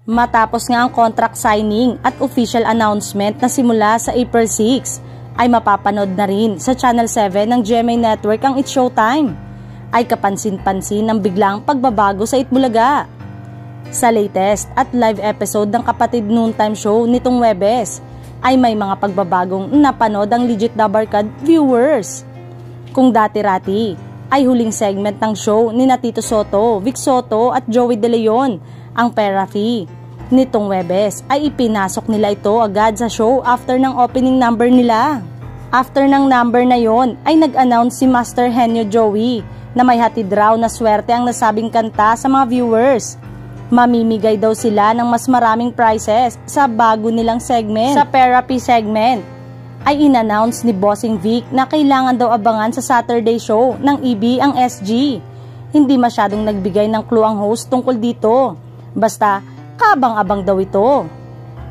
Matapos nga ang contract signing at official announcement na simula sa April 6, ay mapapanood na rin sa Channel 7 ng GMA Network ang It's Showtime, ay kapansin-pansin ng biglang pagbabago sa Itbulaga. Sa latest at live episode ng Kapatid Noontime Show nitong Huwebes, ay may mga pagbabagong napanood ang Legit Dabarkad viewers. Kung dati-rati, ay huling segment ng show ni Tito Soto, Vic Soto at Joey De Leon ang pera fee. Nitong Huwebes ay ipinasok nila ito agad sa show after ng opening number nila. After ng number na yon ay nag-announce si Master Henyo Joey na may hatid raw na swerte ang nasabing kanta sa mga viewers. Mamimigay daw sila ng mas maraming prizes sa bago nilang segment. Sa therapy segment ay in-announce ni Bossing Vic na kailangan daw abangan sa Saturday show ng EB ang SG. Hindi masyadong nagbigay ng clue ang host tungkol dito. Basta, kabang-abang daw ito.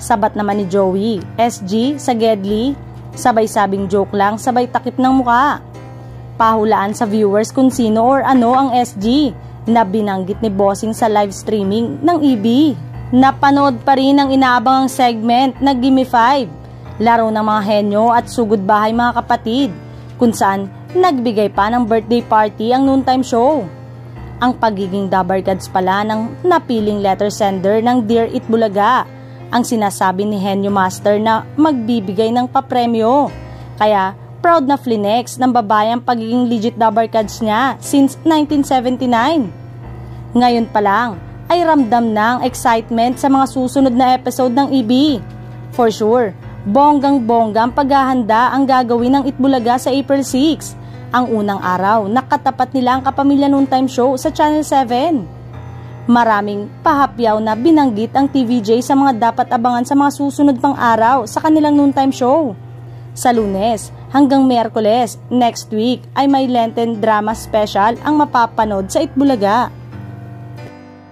Sabat naman ni Joey, SG sa Gedli, sabay sabing joke lang, sabay takip ng muka. Pahulaan sa viewers kung sino or ano ang SG na binanggit ni Bossing sa live streaming ng EB. Napanood pa rin ang inaabangang segment na Gimme 5, laro ng mga henyo at sugod bahay mga kapatid, kung saan nagbigay pa ng birthday party ang noontime show. Ang pagiging Dabarkads pala ng napiling letter sender ng Dear Itbulaga ang sinasabi ni Henyo Master na magbibigay ng papremyo. Kaya proud na flinex ng babae ang pagiging Legit Dabarkads niya since 1979. Ngayon pa lang ay ramdam na ang excitement sa mga susunod na episode ng EB. For sure, bonggang-bongga ang paghahanda ang gagawin ng Itbulaga sa April 6. Ang unang araw, nakatapat nila ang Kapamilya Noontime Show sa Channel 7. Maraming pahapyaw na binanggit ang TVJ sa mga dapat abangan sa mga susunod pang araw sa kanilang noontime show. Sa Lunes hanggang Miyerkules next week ay may Lenten drama special ang mapapanood sa Itbulaga.